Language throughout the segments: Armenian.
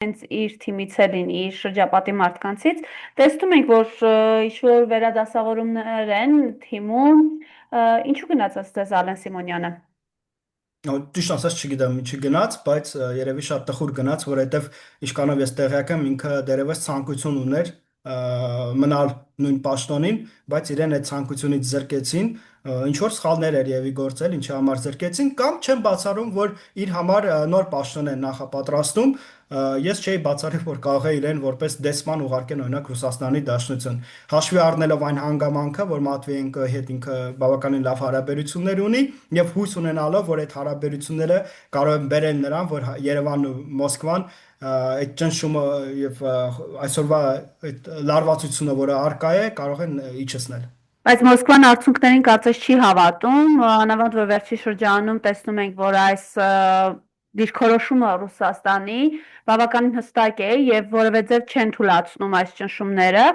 հենց իր թիմից է լինի, իր շրջապատի մարդկանցից, տեսնում ենք, որ ինչ-որ վերադասավորումներ են թիմում, ինչու գնացած ձեզ Ալեն Սիմոնյանը։ Ճիշտ ասած չգիտեմ ինչի գնաց, բայց երևի շատ տխուր գնաց, որովհետև ինչքանով ես տեղյակ եմ, ինքը դերևս ցանկություն ուներ մնալ նույն պաշտոնին, բայց իրեն այդ ցանկությունից զրկեցին, ինչ որ սխալներ էր եւի գործել, ինչի համար զրկեցին, կամ չեմ բացառում, որ իր համար նոր պաշտոն են նախապատրաստում, ես չէի բացառի, որ կարող է իրեն որպես դեսպան ուղարկեն օրինակ Ռուսաստանի Դաշնություն։ Հաշվի առնելով այն հանգամանքը, որ Մատվիենկոյի հետ ինքը բավականին լավ հարաբերություններ ունի եւ հույս ունենալով, որ այդ հարաբերությունները կարող են բերել նրան, որ Երևանն ու Մոսկվան այդ ճնշումը եւ այսօրվա այդ լարվածությունը, որը արկա է, կարող են իջեցնել։ Բայց Մոսկվան արդյունքներին կարծես չի հավատում, անավանդ որ վերջի շրջանում տեսնում ենք, որ այս դիրքորոշումը Ռուսաստանի բավականին հստակ է եւ որևէ ձև չեն թույլատրում այս ճնշումները,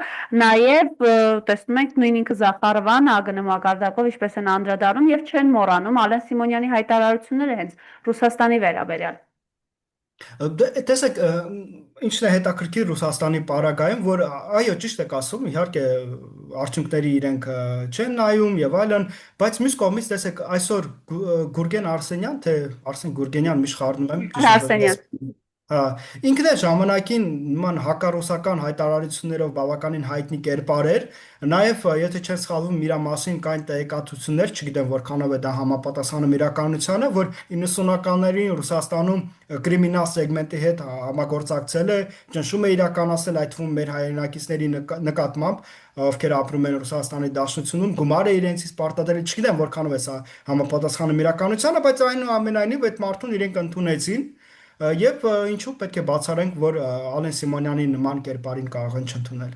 նաեւ տեսնում ենք նույն ինքը Զախարովան ԱԳՆ մակարդակով ինչպես են անդրադառնում եւ չեն մոռանում Ալեն Սիմոնյանի հայտարարությունները հենց Ռուսաստանի վերաբերյալ։ Տեսեք, ինչն է հետաքրքիր Ռուսաստանի պարագայում, որ այո, ճիշտ եք ասում, իհարկե արդյունքների իրենք չեն նայում եւ այլն, բայց մյուս կողմից տեսեք այսօր Գուրգեն Արսենյան, թե Արսեն Գուրգենյան, մի շխառնում եմ, Արսենյան։ հա, ինքն է ժամանակին նման հակառուսական հայտարարություններով բավականին հայտնի կերպար էր, նաև եթե չեմ սխալվում իր մասին կային տեղեկատվություններ, չգիտեմ որքանով է դա համապատասխանում իրականությանը, որ 90-ականներին Ռուսաստանում կրիմինալ սեգմենտի հետ համագործակցել է, ճնշում է իրականացնել այդ թվում մեր հայրենակիցների նկատմամբ, ովքեր ապրում են Ռուսաստանի Դաշնությունում, գումար է իրենցից պարտադրել, չգիտեմ որքանով է սա համապատասխանում իրականությանը, բայց այնուամենայնիվ այդ մարդուն իրենք ընդունեցին եւ ինչու պետք է բացառենք, որ Ալեն Սիմոնյանի նման կերպարին կարող են չընդունել։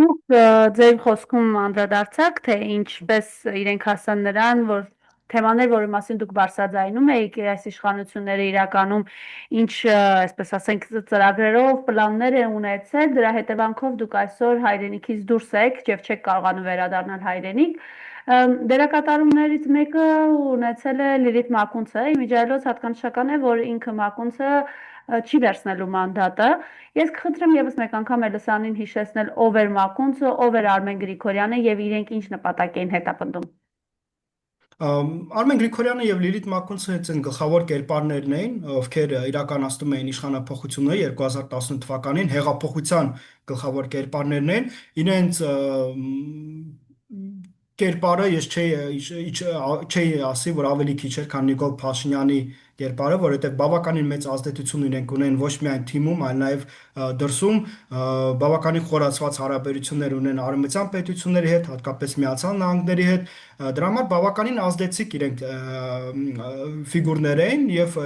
Դուք ձեր խոսքում անդրադարձաք, թե ինչպես իրենք հասան նրան, որ թեմաներ, որի մասին դուք բարձրաձայնում եք, այս իշխանությունները իրականում ինչ, այսպես ասենք, ծրագրերով, պլաններ են ունեցել, դրա հետևանքով դուք այսօր հայրենիքից դուրս եք եւ չեք կարողանում վերադառնալ հայրենիք։ Դերակատարումներից մեկը ունեցել է Լիլիթ Մակունցը, իմիջիայլոց հատկանշական է, որ ինքը Մակունցը չի վերցնելու մանդատը։ Ես կխնդրեմ եւս մեկ անգամ Էլիսանին հիշեցնել ով էր Մակունցը, ով էր Արմեն Գրիգորյանը եւ իրենք ինչ նպատակ էին հետապնդում։ Արմեն Գրիգորյանը եւ Լիլիթ Մակունցը ցեն գլխավոր կերպարներն էին, ովքեր իրականացնում էին իշխանափոխությունը 2018 թվականին, հեղափոխության գլխավոր կերպարներն են, իրենց կերպարը ես չէի ասի, որ ավելի քիչ էր, քան Նիկոլ Փաշինյանի կերպարը, որովհետև բավականին մեծ ազդեցություն իրենք ունեն ոչ միայն թիմում, այլ նաև դրսում, բավականին խորացված հարաբերություններ ունեն արևմտյան պետությունների հետ, հատկապես Միացյալ Նահանգների հետ, դրա համար բավականին ազդեցիկ իրենք ֆիգուրներ էին եւ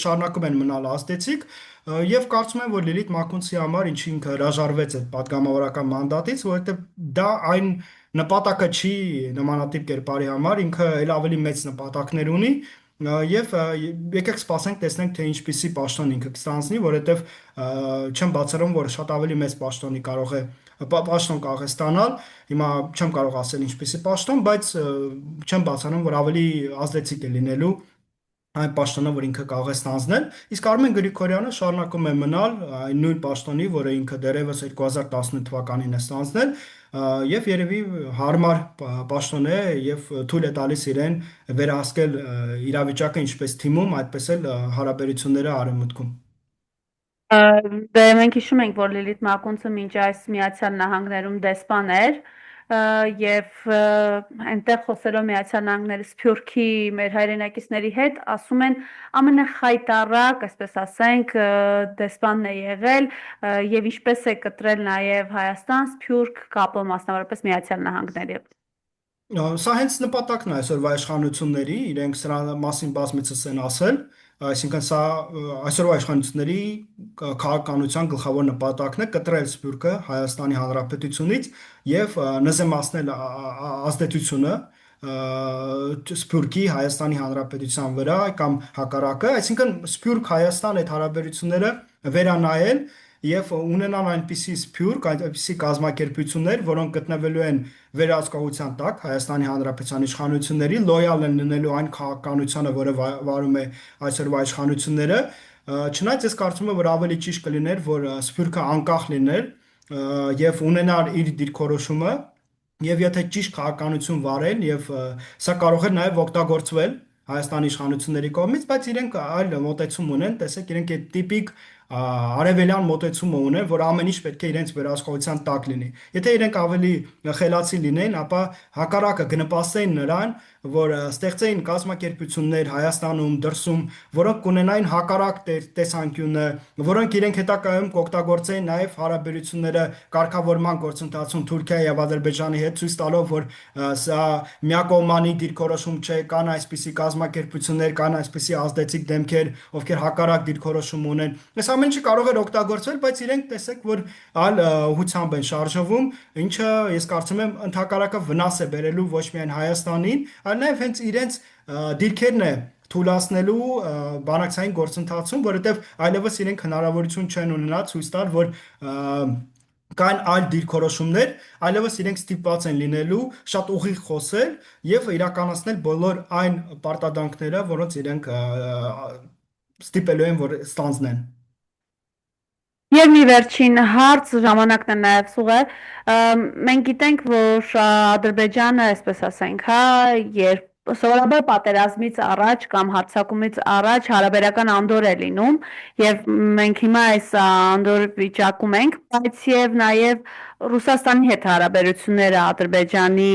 շարունակում են մնալ ազդեցիկ եւ կարծում եմ, որ Լիլիթ Մակունցի համար ինչի ինքը հրաժարվեց այդ падգամավորական մանդատից, որովհետեւ դա այն նպատակը չի նմանատիպ կերպարի համար, ինքը ել ավելի մեծ նպատակներ ունի եւ եկեք սպասենք տեսնենք թե ինչպիսի պաշտոն ինքը կստանձնի, որովհետեւ չեմ բացառում, որ շատ ավելի մեծ պաշտոն կարող է ստանալ, հիմա չեմ կարող ասել ինչպիսի պաշտոն, բայց չեմ բացառում, որ ավելի ազդեցիկ է լինելու այն պաշտոնը, որ ինքը կարող է ստանձնել, իսկ Արմեն Գրիգորյանը շարունակում է մնալ այն նույն պաշտոնի, որը ինքը դեռևս 2018 թվականին է ստանձնել, եւ երևի հարմար պաշտոն է եւ թույլ է տալիս իրեն վերահսկել իրավիճակը ինչպես թիմում, այդպես էլ հարաբերությունները արևմուտքում։ Դե մենք հիշում ենք, որ Լիլիթ Մակունցը մինչ այս Միացյալ Նահանգներում դեսպան էր եւ այնտեղ խոսելով Միացյալ Նահանգների Սփյուռքի մեր հայրենակիցների հետ, ասում են ամենախայտառակ, այսպես ասենք, դեսպանն է եղել եւ ինչպես է կտրել նաեւ Հայաստան-Սփյուռք կապը մասնավորապես Միացյալ Նահանգների հետ։ Սա հենց նպատակն է այսօրվա իշխանությունների, իրենք սրա մասին բազմիցս են ասել, այսինքն սա այսօրվա իշխանությունների քաղաքականության գլխավոր նպատակն է կտրել Սփյուռքը Հայաստանի Հանրապետությունից եւ նզեմացնել ազդեցությունը Սփյուռքի Հայաստանի Հանրապետության վրա կամ հակառակը, այսինքն Սփյուռք-Հայաստան այդ հարաբերությունները վերանայել եւ ունենալ այնպիսի Սփյուռք, այնպիսի կազմակերպություններ, որոնք գտնվելու են վերահսկողության տակ Հայաստանի Հանրապետության իշխանությունների, լոյալ են լինելու այն քաղաքականությանը, որը վարում է այսօրվա իշխանությունները, Չնայած ես կարծում եմ, որ ավելի ճիշտ կլիներ, որ Սփյուռքը անկախ լիներ եւ ունենար իր դիրքորոշումը եւ եթե ճիշտ քաղաքականություն վարեն եւ սա կարող է նաեւ օգտագործվել Հայաստանի իշխանությունների կողմից, բայց իրենք այլ մոտեցում ունեն, տեսեք, իրենք այդ տիպիկ արևելյան մոտեցումը ունեն, որ ամեն ինչ պետք է իրենց վերահսկողության տակ լինի։ Եթե իրենք ավելի խելացի լինեն, ապա հակառակը կնպաստեն նրան, որ ստեղծեին կազմակերպություններ Հայաստանում, դրսում, որոնք կունենային հակառակ տեսանկյունը, որոնք իրենք հետագայում կօգտագործեին նաև հարաբերությունները կարգավորման գործընթացում Թուրքիայի եւ Ադրբեջանի հետ, ցույց տալով, որ սա միակողմանի դիրքորոշում չէ, կան այսպիսի կազմակերպություններ, կան այսպիսի ազդեցիկ դեմքեր, ովքեր հակառակ դիրքորոշում ունեն։ Այս ամեն ինչը կարող էր օգտագործվել, բայց իրենք տեսեք, որ այլ ուղղությամբ են շարժվում, ինչը ես կարծում եմ ընդհակառակը վնաս է բերելու ոչ միայն Հայաստանին, այլ նաև հենց իրենց դիրքերն է թույլատնելու բանակցային գործընթացում, որովհետև այլևս իրենք հնարավորություն չեն ունենա ցույց տալ, որ կան այլ դիրքորոշումներ, այլևս իրենք ստիպված են լինելու շատ ուղիղ խոսել եւ իրականացնել բոլոր այն պարտադրանքները, որոնց իրենք ստիպելու են, որ ստանձնեն։ Եվ մի վերջին հարց, ժամանակն է նաև սուղել։ Մենք գիտենք, որ Ադրբեջանը, այսպես ասենք, հա, երբ սովորաբար պատերազմից առաջ կամ հարձակումից առաջ հարաբերական անդոր է լինում, եւ մենք հիմա այս անդոր վիճակում ենք, բայց եւ նաև Ռուսաստանի հետ հարաբերությունները Ադրբեջանի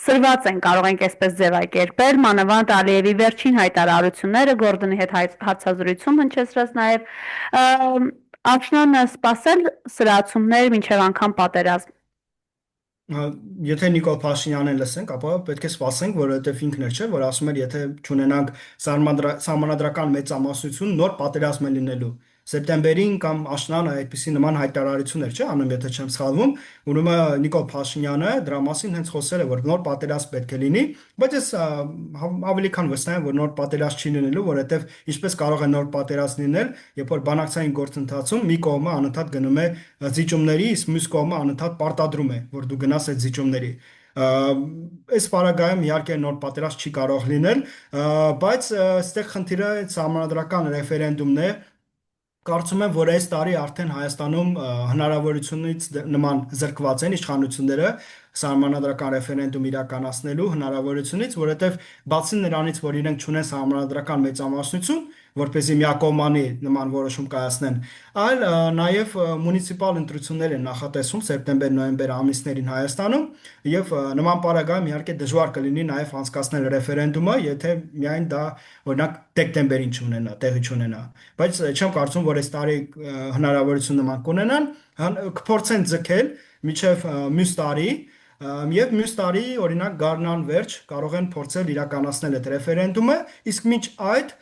սրված են, կարող ենք այսպես ձևակերպել, մանավանդ Ալիևի վերջին հայտարարությունները, Գորդոնի հետ հարցազրույցում հնչեցրած նաև Աշնանը սպասել սրացումներ մինչև անգամ պատերազմ։ Եթե Նիկոլ Փաշինյանին լսենք, ապա պետք է սպասենք, որովհետև ինքն էլ չէ, որ ասում էր, եթե չունենանք սահմանադրական մեծամասնություն, նոր պատերազմ է լինելու։ Սեպտեմբերին կամ աշնանը այդպիսի նման հայտարարություններ չէ անում, եթե չեմ սխալվում, ուրեմն Նիկոլ Փաշինյանը դրա մասին հենց խոսել է, որ նոր պատերազմ պետք է լինի, բայց ես ավելի քան վստահ եմ, որ նոր պատերազմ չի լինելու, որովհետև ինչպես կարող է նոր պատերազմ լինել, երբ որ բանակցային գործընթացում մի կողմը անընդհատ գնում է զիջումների, իսկ մյուս կողմը անընդհատ պարտադրում է, որ դու գնաս այդ զիջումների։ Այս պարագայում իհարկե նոր պատերազմ չի կարող լինել, բայց այստեղ խնդիրը սահմանադրական ռեֆերենդումն է։ Կարծում եմ, որ այս տարի արդեն Հայաստանում հնարավորությունից նման զրկված են իշխանությունները սահմանադրական ռեֆերենդում իրականացնելու հնարավորությունից, որովհետև բացի նրանից, որ իրենք չունեն սահմանադրական մեծամասնություն, որպեսզի միակողմանի նման որոշում կայացնեն, այլ նաև մունիցիպալ ընտրություններ են նախատեսում սեպտեմբեր-նոյեմբեր ամիսներին Հայաստանում եւ նման պարագայում իհարկե դժվար կլինի նաև անցկացնել ռեֆերենդումը, եթե միայն դա օրինակ դեկտեմբերին չունենա, տեղի չունենա, բայց չեմ կարծում, որ այս տարի հնարավորություն նման կունենան, կփորձեն ձգել միջև մյուս տարի եւ մյուս տարի օրինակ գարնան վերջ կարող են փորձել իրականացնել այդ ռեֆերենդումը, իսկ մինչ այդ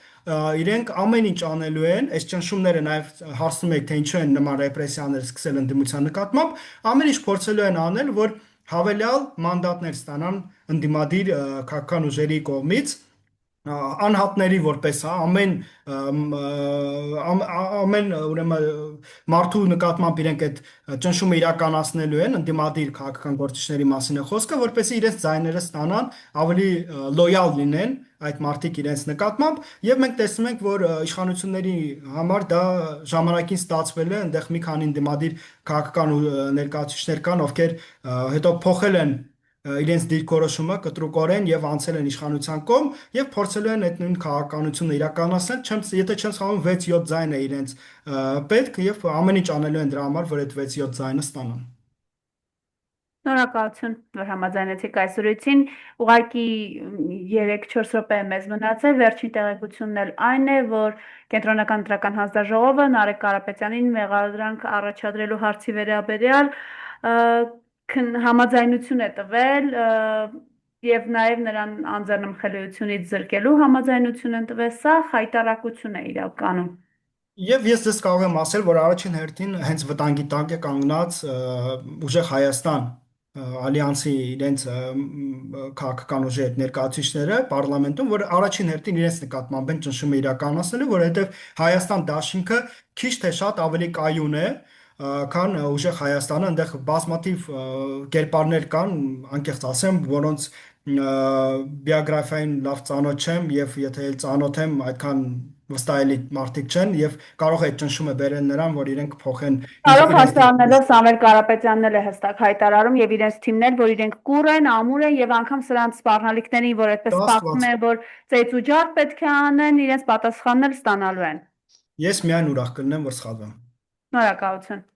իրենք ամեն ինչ անելու են, այս ճնշումները նաև հարցնում եք, թե ինչու են նման ռեպրեսիաներ սկսել ընդդիմության նկատմամբ, ամեն ինչ փորձելու են անել, որ հավելյալ մանդատներ ստանան ընդդիմադիր քաղաքական ուժերի կողմից անհատների որպես ամեն ուրեմն մարդու նկատմամբ իրենք այդ ճնշումը իրականացնելու են ընդդիմադիր քաղաքական գործիչների մասին է խոսքը, որպեսզի իրենց ձայները ստանան, ավելի լոյալ լինեն այդ մարդիկ իրենց նկատմամբ եւ մենք տեսնում ենք, որ իշխանությունների համար դա ժամանակին ստացվել է, այնտեղ մի քանի ընդդիմադիր քաղաքական ներկայացուցիչներ կան, ովքեր հետո փոխել են իրենց դիրքորոշումը կտրուկորեն եւ անցել են իշխանության կողմ եւ փորձելու են այդ նույն քաղաքականությունը իրականացնել, եթե չեմ սխալվում 6-7 ձայն է իրենց պետք եւ ամեն ինչ անելու են դրա համար, որ այդ 6-7 ձայնը ստանան։ Շնորհակալություն, որ համաձայնեցիք այս զրույցին։ Ուղղակի 3-4 րոպե մեզ մնացել։ Վերջին տեղեկությունն էլ այն է, որ Կենտրոնական ընտրական հանձնաժողովը Նարեկ Կարապետյանին մեղադրանք առաջադրելու հարցի վերաբերյալ համաձայնություն է տվել եւ նաեւ նրան անձեռնմխելիությունից զրկելու համաձայնություն են տվել, սա հայտարարություն է իրականում։ Եվ ես դες կարող եմ ասել, որ առաջին հերթին հենց վտանգի տակ է կանգնած ուժեղ Հայաստան ալյանսի իրենց քաղաքական ուժի հետ ներկայացուցիչները պարլամենտում, որ առաջին հերթին իրենց նկատմամբ են ճնշումը իրականացնելու, որովհետև Հայաստան դաշինքը քիչ թե շատ ավելի կայուն է, քան ուժեղ Հայաստանը, այնտեղ բազմաթիվ կերպարներ կան, անկեղծ ասեմ, որոնց բիոգրաֆիային լավ ծանոթ չեմ եւ եթե էլ ծանոթ եմ, այդքան վստահ էլի մարդիկ չեն եւ կարող է այդ ճնշումը բերեն նրան, որ իրենք փոխեն Կարող իրենց հասկանալով Սամվել Կարապետյանն էլ է հստակ հայտարարում եւ իրենց թիմն էլ, որ իրենք կուր են, ամուր են եւ անգամ սրանց սպառնալիքներին, որ այդպես սպասում է, որ ծեծուջար պետք է անեն, իրենց պատասխաններ ստանալու են։ Ես միայն ուրախ կլինեմ, որ սխալվեմ։ Շնորհակալություն։